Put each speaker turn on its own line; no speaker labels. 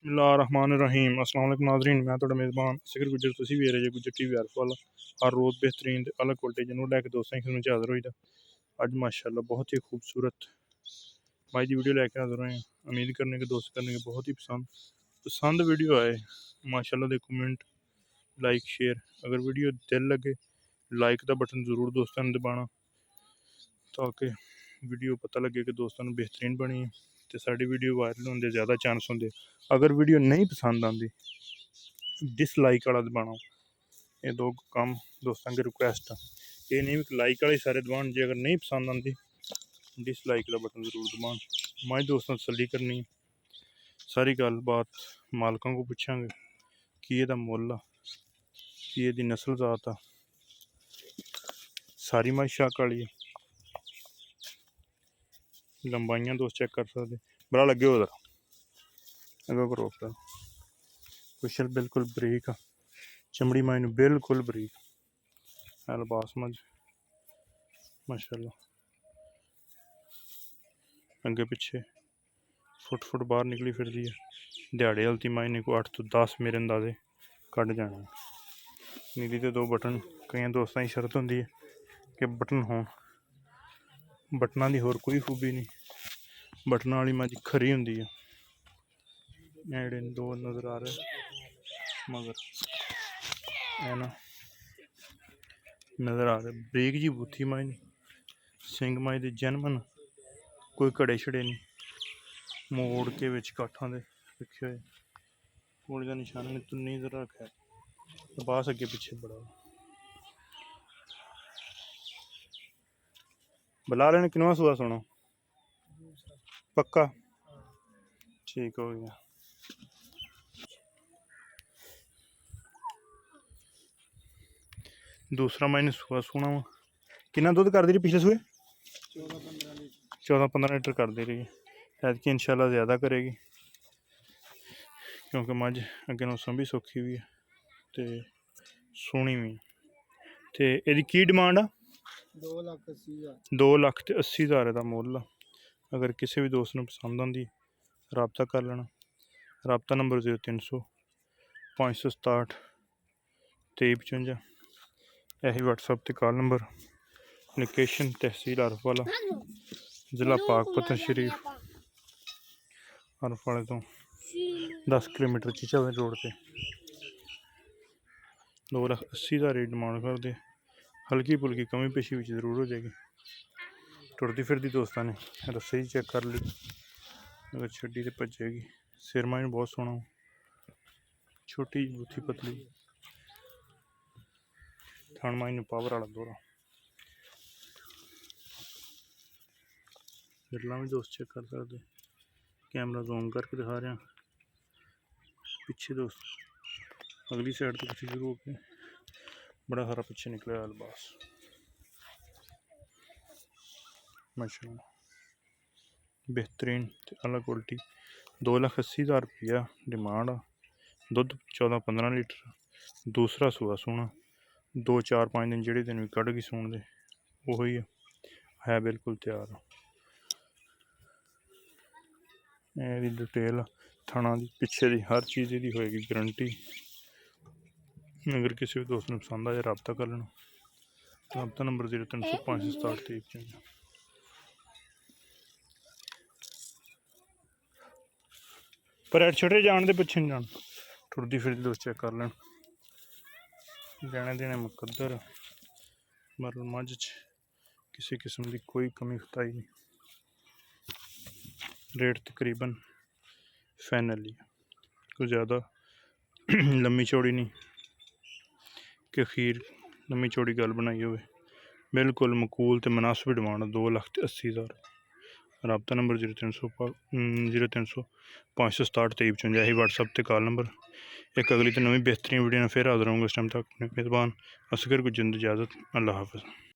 बिस्मिल्लाहिर्रहमानिर्रहीम। अस्सलाम वालेकुम नाज़रीन, मैं तुहाडा मेज़बान सिकर गुज्जर। तुसीं वेख रहे जे गुज्जर टीवी आर वाला। हर रोज़ बेहतरीन ते अलग क्वालिटी जनूर लैके दोस्तां दी खिदमत च हाज़र होई दा। अज्ज माशाअल्लाह बहुत ही खूबसूरत माई दी वीडियो लैके हाज़र होए हैं। उम्मीद करने के दोस्त करने के बहुत ही पसंद वीडियो आए माशाअल्लाह दे कमेंट लाइक शेयर। अगर वीडियो दिल लगे लाइक का बटन जरूर दोस्तों ने दबाना ताकि वीडियो पता लगे कि दोस्तों ने बेहतरीन बनी है तो साड़ी वीडियो वायरल होने ज़्यादा चांस होंगे। अगर वीडियो नहीं पसंद आती डिसलाइक वाला दबाना। ये दो काम दोस्तों की रिक्वेस्ट है। ये नहीं कि लाइक वाले सारे दबान जे अगर नहीं पसंद आती डिसलाइक का बटन जरूर दबान। मैं दोस्तों तसल्ली करनी सारी गल बात मालकों को पूछांगे कि एदा मुल आ कि एदी नस्ल जात आ। सारी माई शक वाली है। लंबाइयां दोस्त चेक कर सकते बड़ा लगे हो अगर करो कुशल बिल्कुल बरीक चमड़ी माई बिल्कुल बरीक अलबास मज माशाअल्लाह। अगे पिछे फुट बाहर निकली फिरदी है। दिहाड़े हल्ती माई ने को 8 तो 10 मेरे अंदाजे कट जाने। नीली तो 2 बटन कई दोस्तों की शर्त होंगी है कि बटन हो बटना की होर कोई खूबी नहीं। बटन वाली मज खरी होंगी है। जेडे 2 नज़र आ रहे मगर है ना नज़र आ रहे बरीक जी बूथी माई सिंह माई दे जन्मन कोई घड़े छड़े नहीं मोड़ के विच काठा दे रखे हुए मोड़ का निशान ने तुन्नी जरा रखा है। बास अगे पिछे बड़ा बुला लेने किनवा सुआ सुनो पक्का ठीक हो गया। दूसरा मैंने सुआ सुना वा कितना दुध कर दे रही पिछले सुए 14-15 लीटर कर दे रही है। ऐतकी इंशाल्लाह ज़्यादा करेगी क्योंकि मझ अगे नौसम भी सौखी भी है तो सोहनी भी तो यदी की डिमांड आ 2,80,000 का मुल आ। अगर किसी भी दोस्त ने पसंद आती रबता कर लेना। रबता नंबर 0300 567 2355 यही व्हाट्सएप ते कॉल नंबर। लोकेशन तहसील आरफ वाला जिला पाकपतन शरीफ आरफ वाले तो 10 किलोमीटर चीचा रोड से 2,80,000 डिमांड कर दे। हल्की फुल्की कमी पेशी भी जरूर हो जाएगी। टुरती फिरती दोस्तों ने रस्से चेक कर ली अगर छड़ी तो भजेगी। सिर माइन बहुत सोहना छोटी बूथी पतली थन माइन पावर वाला दोहरा गिरला भी दोस्त चेक कर सकते। कैमरा जूम करके दिखा रहे हैं पिछे दोस्त अगली साइड तो कुछ शुरू होके बड़ा सारा पिछे निकले अलबास माशाअल्लाह बेहतरीन अलग क्वालिटी। 2,80,000 रुपया डिमांड आ। दुध 14-15 लीटर दूसरा सुआ सोना 2-4-5 दिन जेड़े दिन भी कड़ गई सून दे वही है बिल्कुल तैयार। डिटेल थाना दी पिछे दी हर चीज़ की होएगी गारंटी। अगर किसी भी दोस्त ने पसंद आए रबता कर लेना। रबता नंबर 0300 567 2355। पर एड छड़े जान दे पिछे नहीं जान टुरदी फिरदी दोस्त चेक कर लें। लेने देने मुकद्दर मरल मझ किसी किस्म की कोई कमी खताई नहीं। रेट तकरीबन फाइनल ही कोई ज़्यादा लम्मी चौड़ी नहीं कि खीर लम्मी चौड़ी गल बनाई हो बिल्कुल मकूल तो मुनासिब डिमांड 2,80,000। रबता नंबर 0300 567 2355 यही व्हाट्सएप ते कॉल नंबर। एक अगली तो नवी बेहतरीन वीडियो फिर हाजिर होंगे। इस टाइम तक अपने मेज़बान असगर को जिंद इजाज़त अल्लाह हाफ़िज़।